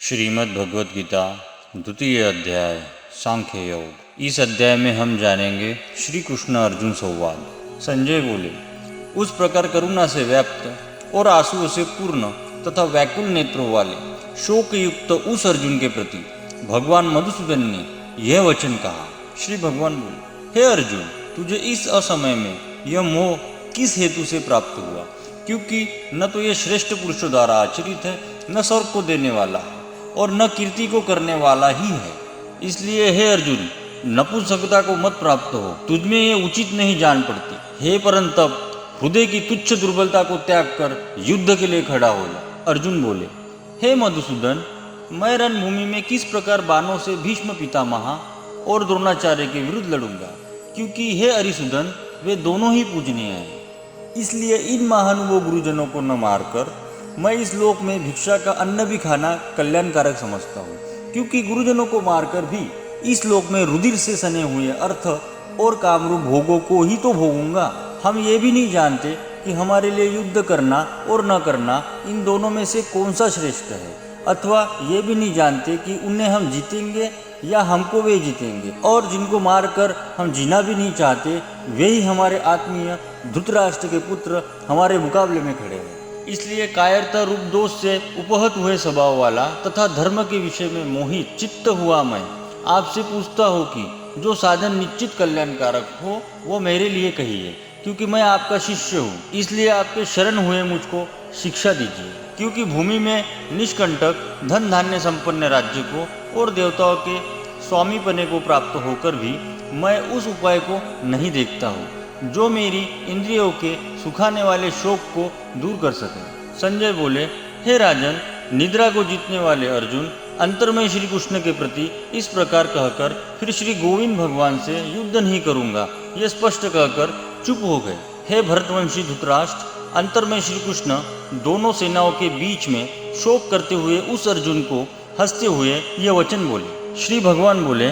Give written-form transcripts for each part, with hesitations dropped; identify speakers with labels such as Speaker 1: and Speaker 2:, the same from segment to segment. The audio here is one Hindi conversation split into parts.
Speaker 1: श्रीमद् भगवद गीता द्वितीय अध्याय सांख्य योग। इस अध्याय में हम जानेंगे श्री कृष्ण अर्जुन संवाद। संजय बोले, उस प्रकार करुणा से व्याप्त और आंसुओं से पूर्ण तथा व्याकुल नेत्रों वाले शोक युक्त उस अर्जुन के प्रति भगवान मधुसूदन ने यह वचन कहा। श्री भगवान बोले, हे अर्जुन, तुझे इस असमय में यह मोह किस हेतु से प्राप्त हुआ? क्योंकि न तो यह श्रेष्ठ पुरुषों द्वारा आचरित है, न स्वर्ग को देने वाला है और न कीर्ति को करने वाला ही है। इसलिए हे अर्जुन, नपुंसकता को मत प्राप्त हो, तुझमें ये उचित नहीं जान पड़ती। हे परंतप, हृदय की तुच्छ दुर्बलता को त्याग कर युद्ध के लिए खड़ा हो जा। अर्जुन बोले, हे मधुसूदन, मैं रणभूमि में किस प्रकार बाणों से भीष्म पितामह और द्रोणाचार्य के विरुद्ध लड़ूंगा? क्योंकि हे अरिसूदन, वे दोनों ही पूजनीय हैं। इसलिए इन महानुभाव गुरुजनों को न मारकर मैं इस लोक में भिक्षा का अन्न भी खाना कल्याणकारक समझता हूँ। क्योंकि गुरुजनों को मारकर भी इस लोक में रुधिर से सने हुए अर्थ और कामरूप भोगों को ही तो भोगूंगा। हम ये भी नहीं जानते कि हमारे लिए युद्ध करना और न करना इन दोनों में से कौन सा श्रेष्ठ है, अथवा ये भी नहीं जानते कि उन्हें हम जीतेंगे या हमको वे जीतेंगे। और जिनको मारकर हम जीना भी नहीं चाहते, वे ही हमारे आत्मीय धृतराष्ट्र के पुत्र हमारे मुकाबले में खड़े हैं। इसलिए कायरता रूप दोष से उपहत हुए स्वभाव वाला तथा धर्म के विषय में मोहित चित्त हुआ मैं आपसे पूछता हूँ कि जो साधन निश्चित कल्याणकारक हो वो मेरे लिए कहिए। क्योंकि मैं आपका शिष्य हूँ, इसलिए आपके शरण हुए मुझको शिक्षा दीजिए। क्योंकि भूमि में निष्कंटक धन धान्य संपन्न राज्य को और देवताओं के स्वामी पने को प्राप्त होकर भी मैं उस उपाय को नहीं देखता हूँ जो मेरी इंद्रियों के सुखाने वाले शोक को दूर कर सके। संजय बोले, हे राजन, निद्रा को जीतने वाले अर्जुन अंतर्मय श्री कृष्ण के प्रति इस प्रकार कहकर फिर श्री गोविंद भगवान से युद्ध नहीं करूंगा यह स्पष्ट कहकर चुप हो गए। हे भरतवंशी धृतराष्ट्र, अंतर्मय श्री कृष्ण दोनों सेनाओं के बीच में शोक करते हुए उस अर्जुन को हंसते हुए यह वचन बोले। श्री भगवान बोले,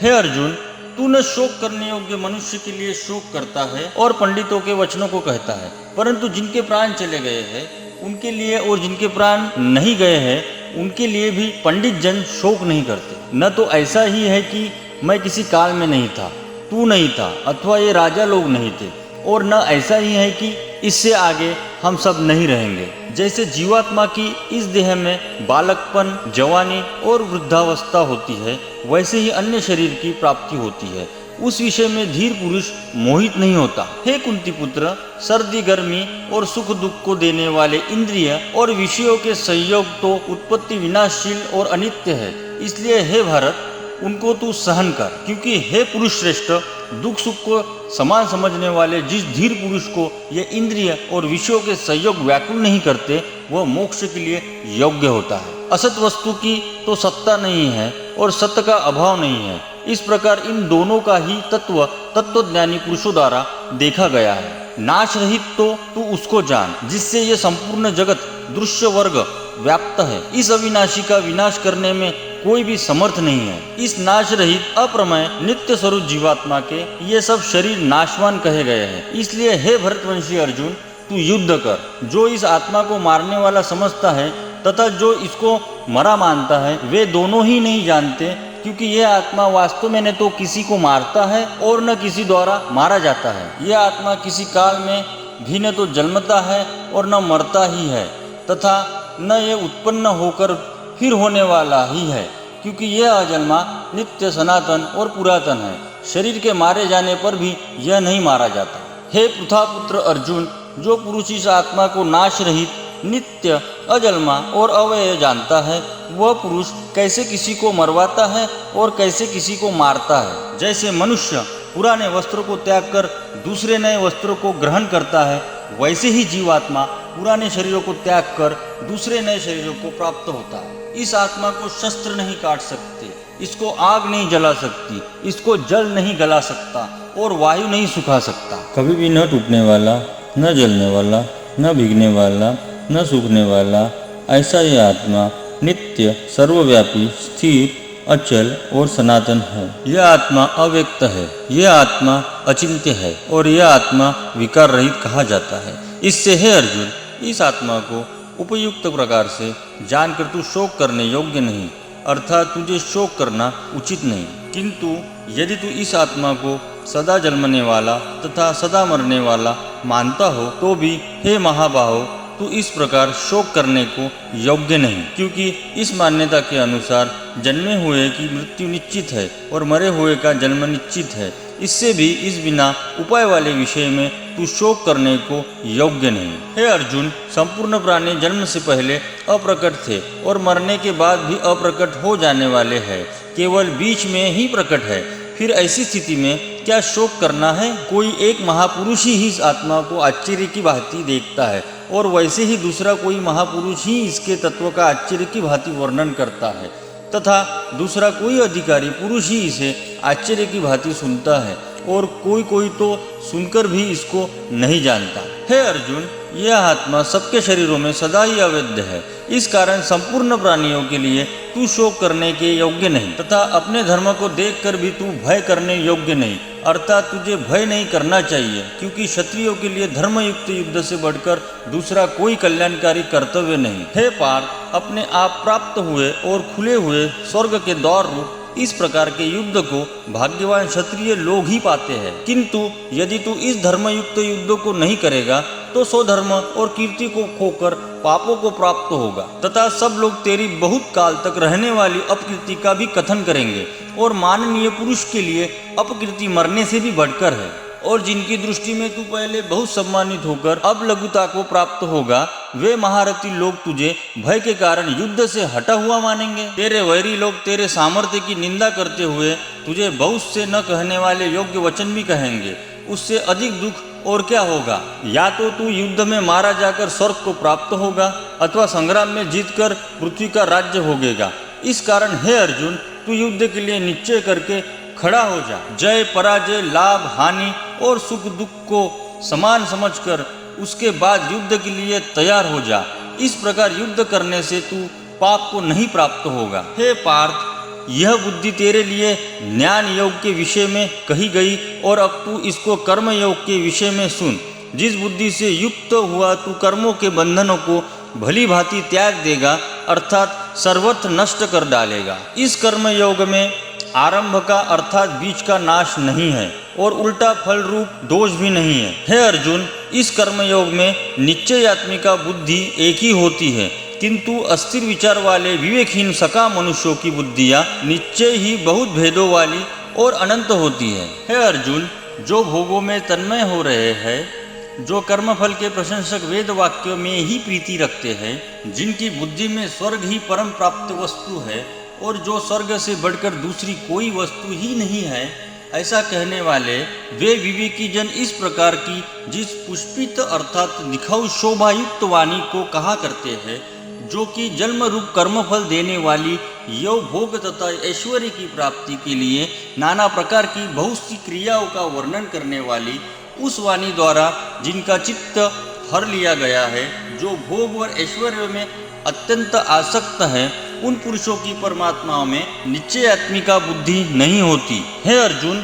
Speaker 1: हे अर्जुन, तू न शोक करने योग्य मनुष्य के लिए शोक करता है और पंडितों के वचनों को कहता है, परंतु जिनके प्राण चले गए हैं उनके लिए और जिनके प्राण नहीं गए हैं उनके लिए भी पंडित जन शोक नहीं करते। न तो ऐसा ही है कि मैं किसी काल में नहीं था, तू नहीं था, अथवा ये राजा लोग नहीं थे, और न ऐसा ही है कि इससे आगे हम सब नहीं रहेंगे। जैसे जीवात्मा की इस देह में बालकपन, जवानी और वृद्धावस्था होती है, वैसे ही अन्य शरीर की प्राप्ति होती है। उस विषय में धीर पुरुष मोहित नहीं होता। हे कुंती पुत्र, सर्दी गर्मी और सुख दुख को देने वाले इंद्रिय और विषयों के संयोग तो उत्पत्ति विनाशशील और अनित्य है। इसलिए हे भारत, उनको तू सहन कर। क्योंकि हे पुरुष श्रेष्ठ, दुख सुख को समान समझने वाले जिस धीर पुरुष को ये इंद्रिय और विषयों के संयोग व्याकुल नहीं करते, वह मोक्ष के लिए योग्य होता है। असत वस्तु की तो सत्ता नहीं है और सत्य का अभाव नहीं है। इस प्रकार इन दोनों का ही तत्वज्ञानी पुरुषों द्वारा देखा गया है। नाश रहित तो तू उसको जान जिससे ये संपूर्ण जगत दृश्य वर्ग व्याप्त है। इस अविनाशी का विनाश करने में कोई भी समर्थ नहीं है। इस नाश रहित अप्रमेय नित्य स्वरूप जीवात्मा के ये सब शरीर नाशवान कहे गए हैं। इसलिए हे भरतवंशी अर्जुन, तू युद्ध कर। जो इस आत्मा को मारने वाला समझता है तथा जो इसको मरा मानता है, वे दोनों ही नहीं जानते। क्योंकि यह आत्मा वास्तव में न तो किसी को मारता है और न किसी द्वारा मारा जाता है। यह आत्मा किसी काल में भी न तो जन्मता है और न मरता ही है, तथा न यह उत्पन्न होकर फिर होने वाला ही है। क्योंकि यह अजन्मा, नित्य, सनातन और पुरातन है। शरीर के मारे जाने पर भी यह नहीं मारा जाता। हे पृथापुत्र अर्जुन, जो पुरुष इस आत्मा को नाश रहित, नित्य, अजन्मा और अव्यय जानता है, वह पुरुष कैसे किसी को मरवाता है और कैसे किसी को मारता है। जैसे मनुष्य पुराने वस्त्रों को त्याग कर दूसरे नए वस्त्रों को ग्रहण करता है, वैसे ही जीवात्मा पुराने शरीरों को त्याग कर दूसरे नए शरीरों को प्राप्त होता है। इस आत्मा को शस्त्र नहीं काट सकते, इसको आग नहीं जला सकती, इसको जल नहीं गला सकता और वायु नहीं सुखा सकता। कभी भी न टूटने वाला, न जलने वाला, न भीगने वाला, न सूखने वाला, ऐसा ये आत्मा नित्य, सर्वव्यापी, स्थिर, अचल और सनातन है। यह आत्मा अव्यक्त है, यह आत्मा अचिंत्य है और यह आत्मा विकार रहित कहा जाता है। इससे हे अर्जुन, इस आत्मा को उपयुक्त प्रकार से जानकर तू शोक करने योग्य नहीं, अर्थात तुझे शोक करना उचित नहीं। किंतु यदि तू इस आत्मा को सदा जन्मने वाला तथा सदा मरने वाला मानता हो तो भी हे महाबाहो तू इस प्रकार शोक करने को योग्य नहीं, क्योंकि इस मान्यता के अनुसार जन्मे हुए की मृत्यु निश्चित है और मरे हुए का जन्म निश्चित है। इससे भी इस बिना उपाय वाले विषय में तू शोक करने को योग्य नहीं। हे अर्जुन, संपूर्ण प्राणी जन्म से पहले अप्रकट थे और मरने के बाद भी अप्रकट हो जाने वाले हैं, केवल बीच में ही प्रकट है। फिर ऐसी स्थिति में क्या शोक करना है? कोई एक महापुरुष ही इस आत्मा को आश्चर्य की भांति देखता है और वैसे ही दूसरा कोई महापुरुष ही इसके तत्व का आश्चर्य की भांति वर्णन करता है तथा दूसरा कोई अधिकारी पुरुष ही इसे आश्चर्य की भांति सुनता है और कोई कोई तो सुनकर भी इसको नहीं जानता। हे अर्जुन, यह आत्मा सबके शरीरों में सदा ही अवैध है। इस कारण संपूर्ण प्राणियों के लिए तू शोक करने के योग्य नहीं तथा अपने धर्म को देखकर भी तू भय करने योग्य नहीं, अर्थात तुझे भय नहीं करना चाहिए, क्योंकि क्षत्रियों के लिए धर्मयुक्त युद्ध से बढ़कर दूसरा कोई कल्याणकारी कर्तव्य नहीं। हे पार्थ, अपने आप प्राप्त हुए और खुले हुए स्वर्ग के द्वार रूप इस प्रकार के युद्ध को भाग्यवान क्षत्रिय लोग ही पाते हैं। किंतु यदि तू इस धर्मयुक्त युद्ध को नहीं करेगा तो स्वधर्म और कीर्ति को खोकर पापों को प्राप्त होगा तथा सब लोग तेरी बहुत काल तक रहने वाली अपकीर्ति का भी कथन करेंगे। और माननीय पुरुष के लिए अपकीर्ति मरने से भी बढ़कर है, और जिनकी दृष्टि में तू पहले बहुत सम्मानित होकर अब लघुता को प्राप्त होगा, वे महारथी लोग तुझे भय के कारण युद्ध से हटा हुआ मानेंगे। तेरे वैरी लोग तेरे सामर्थ्य की निंदा करते हुए तुझे बहुत से न कहने वाले योग्य वचन भी कहेंगे। उससे अधिक दुख और क्या होगा? या तो तू युद्ध में मारा जाकर स्वर्ग को प्राप्त होगा अथवा संग्राम में जीतकर पृथ्वी का राज्य भोगेगा। इस कारण हे अर्जुन, तू युद्ध के लिए निश्चय करके खड़ा हो जा। जय पराजय, लाभ हानि और सुख दुख को समान समझकर उसके बाद युद्ध के लिए तैयार हो जा। इस प्रकार युद्ध करने से तू पाप को नहीं प्राप्त होगा। हे पार्थ, यह बुद्धि तेरे लिए ज्ञान योग के विषय में कही गई और अब तू इसको कर्म योग के विषय में सुन। जिस बुद्धि से युक्त हुआ तू कर्मों के बंधनों को भली भांति त्याग देगा, अर्थात सर्वत्र नष्ट कर डालेगा। इस कर्म योग में आरंभ का अर्थात बीच का नाश नहीं है और उल्टा फल रूप दोष भी नहीं है। हे अर्जुन, इस कर्म योग में निश्चयात्मिका बुद्धि एक ही होती है, किंतु अस्थिर विचार वाले विवेकहीन सका मनुष्यों की बुद्धियाँ निश्चय ही बहुत भेदों वाली और अनंत होती है। हे अर्जुन, जो भोगों में तन्मय हो रहे हैं, जो कर्मफल के प्रशंसक वेद वाक्यों में ही प्रीति रखते हैं, जिनकी बुद्धि में स्वर्ग ही परम प्राप्त वस्तु है और जो स्वर्ग से बढ़कर दूसरी कोई वस्तु ही नहीं है, ऐसा कहने वाले वे विवेकी जन इस प्रकार की जिस पुष्पित अर्थात दिखाऊ शोभायुक्त वाणी को कहा करते हैं, जो कि जन्म रूप कर्मफल देने वाली योग भोग तथा ऐश्वर्य की प्राप्ति के लिए नाना प्रकार की बहुत सी क्रियाओं का वर्णन करने वाली उस वाणी द्वारा जिनका चित्त हर लिया गया है, जो भोग और ऐश्वर्य में अत्यंत आसक्त है, उन पुरुषों की परमात्मा में निश्चयात्मिका बुद्धि नहीं होती। हे अर्जुन,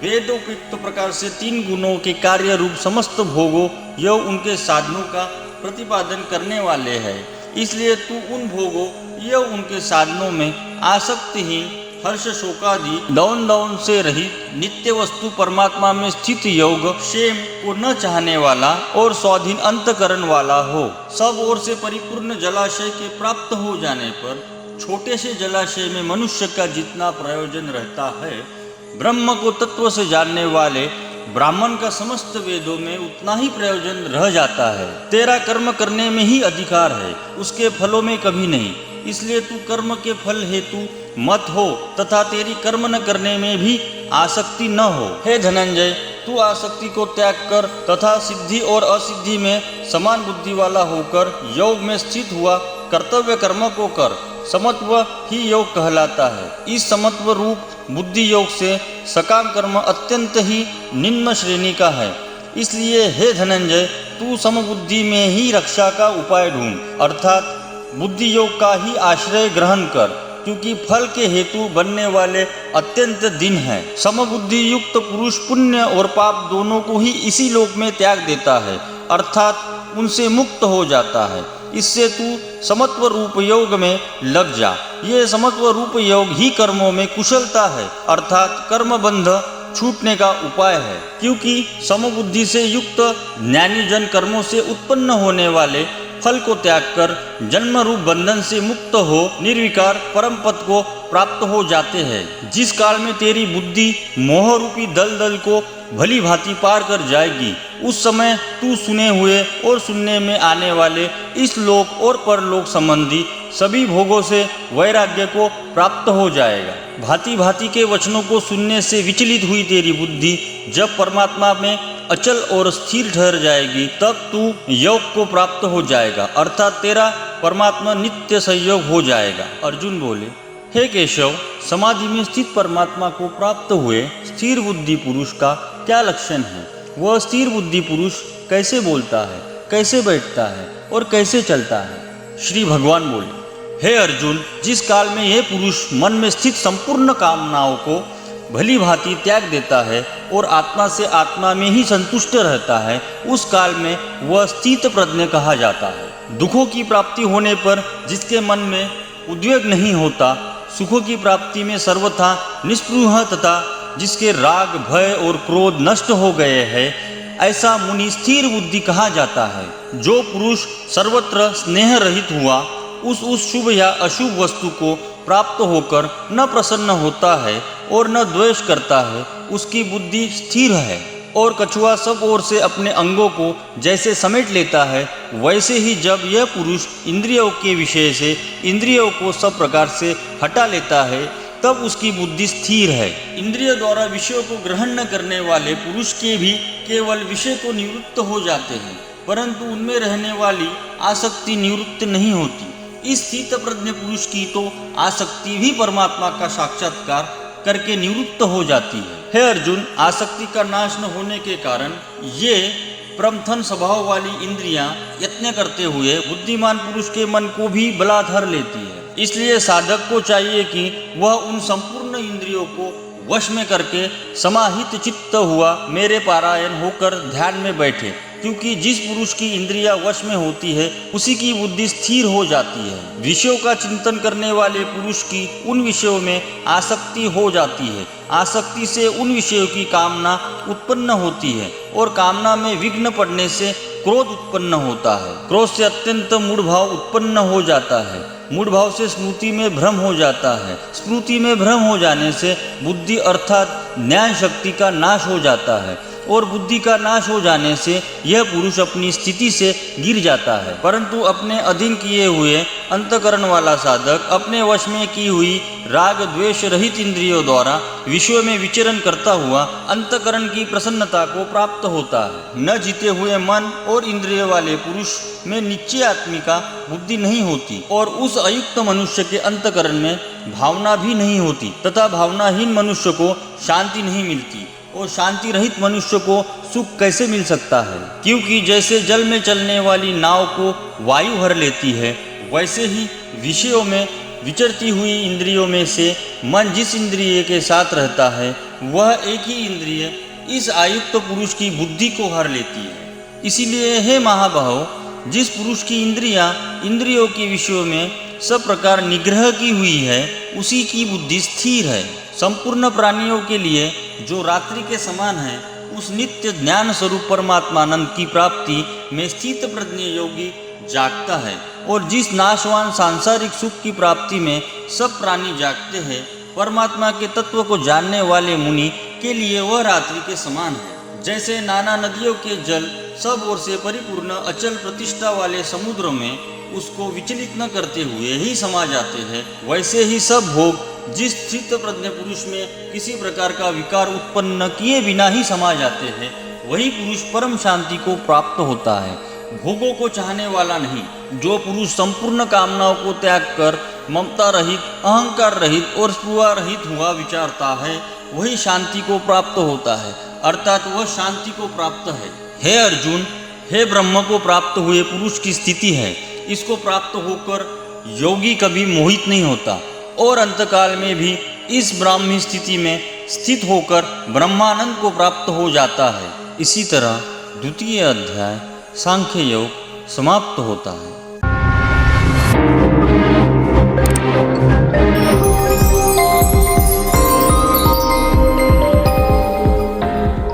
Speaker 1: वेदोक्त प्रकार से तीन गुणों के कार्य रूप समस्त भोगों यह उनके साधनों का प्रतिपादन करने वाले हैं। इसलिए तू उन भोगों यह उनके साधनों में आसक्तिहीन, हर्ष शोकादि दौन से रहित नित्य वस्तु परमात्मा में स्थित योग क्षेम को न चाहने वाला और स्वाधीन अंतकरण वाला हो। सब ओर से परिपूर्ण जलाशय के प्राप्त हो जाने पर छोटे से जलाशय में मनुष्य का जितना प्रयोजन रहता है, ब्रह्म को तत्व से जानने वाले ब्राह्मण का समस्त वेदों में उतना ही प्रयोजन रह जाता है। तेरा कर्म करने में ही अधिकार है, उसके फलों में कभी नहीं। इसलिए तू कर्म के फल हेतु मत हो तथा तेरी कर्म न करने में भी आसक्ति न हो। हे धनंजय, तू आसक्ति को त्याग कर तथा सिद्धि और असिद्धि में समान बुद्धि वाला होकर योग में स्थित हुआ कर्तव्य कर्म को कर। समत्व ही योग कहलाता है। इस समत्व रूप बुद्धि योग से सकाम कर्म अत्यंत ही निम्न श्रेणी का है। इसलिए हे धनंजय, तू समबुद्धि में ही रक्षा का उपाय ढूंढ, अर्थात बुद्धि योग का ही आश्रय ग्रहण कर, क्योंकि फल के हेतु बनने वाले अत्यंत दिन है। समबुद्धि युक्त पुरुष पुण्य और पाप दोनों को ही इसी लोक में त्याग देता है, अर्थात उनसे मुक्त हो जाता है। इससे तू समत्व रूप योग में लग जा। ये समत्व रूप योग ही कर्मों में कुशलता है, अर्थात कर्म बंध छूटने का उपाय है। क्योंकि समबुद्धि से युक्त ज्ञानी जन कर्मों से उत्पन्न होने वाले फल को त्याग कर जन्म रूप बंधन से मुक्त हो निर्विकार परम पद को प्राप्त हो जाते हैं। जिस काल में तेरी बुद्धि मोह रूपी दलदल को भली भांति पार कर जाएगी, उस समय तू सुने हुए और सुनने में आने वाले इस लोक और परलोक संबंधी सभी भोगों से वैराग्य को प्राप्त हो जाएगा। भांति भांति के वचनों को सुनने से विचलित हुई तेरी बुद्धि जब परमात्मा में अचल और स्थिर ठहर जाएगी, तब तू योग को प्राप्त हो जाएगा, अर्थात तेरा परमात्मा नित्य संयोग हो जाएगा। अर्जुन बोले, हे केशव, समाधि में स्थित परमात्मा को प्राप्त हुए स्थिर बुद्धि पुरुष का क्या लक्षण है? वह स्थिर बुद्धि पुरुष कैसे बोलता है, कैसे बैठता है और कैसे चलता है? श्री भगवान बोले, हे अर्जुन, जिस काल में यह पुरुष मन में स्थित संपूर्ण कामनाओं को भली भांति त्याग देता है और आत्मा से आत्मा में ही संतुष्ट रहता है, उस काल में वह स्थित प्रज्ञ कहा जाता है। दुखों की प्राप्ति होने पर जिसके मन में उद्वेग नहीं होता, सुखों की प्राप्ति में सर्वथा निस्पृह तथा जिसके राग भय और क्रोध नष्ट हो गए हैं, ऐसा मुनि स्थिर बुद्धि कहा जाता है। जो पुरुष सर्वत्र स्नेह रहित हुआ, उस शुभ या अशुभ वस्तु को प्राप्त होकर न प्रसन्न होता है और न द्वेष करता है, उसकी बुद्धि स्थिर है। और कछुआ सब ओर से अपने अंगों को जैसे समेट लेता है, वैसे ही जब यह पुरुष इंद्रियों के विषय से इंद्रियों को सब प्रकार से हटा लेता है, तब उसकी बुद्धि स्थिर है। इंद्रिय द्वारा विषयों को ग्रहण न करने वाले पुरुष के भी केवल विषय को निवृत्त हो जाते हैं, परंतु उनमें रहने वाली आसक्ति निवृत्त नहीं होती। इस स्थित प्रज्ञ पुरुष की तो आसक्ति भी परमात्मा का साक्षात्कार करके निवृत्त हो जाती है। हे अर्जुन, आसक्ति का नाश न होने के कारण ये प्रमथन स्वभाव वाली इंद्रियां यत्न करते हुए बुद्धिमान पुरुष के मन को भी बलात्कार लेती है। इसलिए साधक को चाहिए कि वह उन संपूर्ण इंद्रियों को वश में करके समाहित चित्त हुआ मेरे पारायण होकर ध्यान में बैठे, क्योंकि जिस पुरुष की इंद्रियां वश में होती है, उसी की बुद्धि स्थिर हो जाती है। विषयों का चिंतन करने वाले पुरुष की उन विषयों में आसक्ति हो जाती है। आसक्ति से उन विषयों की कामना उत्पन्न होती है और कामना में विघ्न पड़ने से क्रोध उत्पन्न होता है। क्रोध से अत्यंत मूढ़ भाव उत्पन्न हो जाता है। मूढ़ भाव से स्मृति में भ्रम हो जाता है। स्मृति में भ्रम हो जाने से बुद्धि अर्थात न्याय शक्ति का नाश हो जाता है और बुद्धि का नाश हो जाने से यह पुरुष अपनी स्थिति से गिर जाता है। परंतु अपने अधीन किए हुए अंतकरण वाला साधक अपने वश में की हुई राग द्वेष रहित इंद्रियों द्वारा विषयों में विचरण करता हुआ अंतकरण की प्रसन्नता को प्राप्त होता है। न जीते हुए मन और इंद्रिय वाले पुरुष में निश्चय आत्मिका बुद्धि नहीं होती और उस अयुक्त मनुष्य के अंतकरण में भावना भी नहीं होती तथा भावनाहीन मनुष्य को शांति नहीं मिलती। और शांति रहित मनुष्य को सुख कैसे मिल सकता है? क्योंकि जैसे जल में चलने वाली नाव को वायु भर लेती है, वैसे ही विषयों में विचरती हुई इंद्रियों में से मन जिस इंद्रिय के साथ रहता है, वह एक ही इंद्रिय इस आयुक्त पुरुष की बुद्धि को हर लेती है। इसीलिए हे महाबाहो, जिस पुरुष की इंद्रियां इंद्रियों के विषयों में सब प्रकार निग्रह की हुई है, उसी की बुद्धि स्थिर है। संपूर्ण प्राणियों के लिए जो रात्रि के समान है, उस नित्य ज्ञान स्वरूप परमात्मानंद की प्राप्ति में स्थित प्रज्ञ योगी जागता है। और जिस नाशवान सांसारिक सुख की प्राप्ति में सब प्राणी जागते हैं, परमात्मा के तत्व को जानने वाले मुनि के लिए वह रात्रि के समान है। जैसे नाना नदियों के जल सब ओर से परिपूर्ण अचल प्रतिष्ठा वाले समुद्र में उसको विचलित न करते हुए ही समा जाते हैं, वैसे ही सब भोग जिस स्थित प्रज्ञ पुरुष में किसी प्रकार का विकार उत्पन्न किए बिना ही समा जाते हैं, वही पुरुष परम शांति को प्राप्त होता है। भोगों को चाहने वाला नहीं। जो पुरुष संपूर्ण कामनाओं को त्याग कर ममता रहित, अहंकार रहित और स्पृहा रहित हुआ विचारता है, वही शांति को प्राप्त होता है, अर्थात वह शांति को प्राप्त है। हे अर्जुन, हे ब्रह्म को प्राप्त हुए पुरुष की स्थिति है। इसको प्राप्त होकर योगी कभी मोहित नहीं होता और अंतकाल में भी इस ब्राह्मी स्थिति में स्थित होकर ब्रह्मानंद को प्राप्त हो जाता है। इसी तरह द्वितीय अध्याय सांख्य योग समाप्त होता है।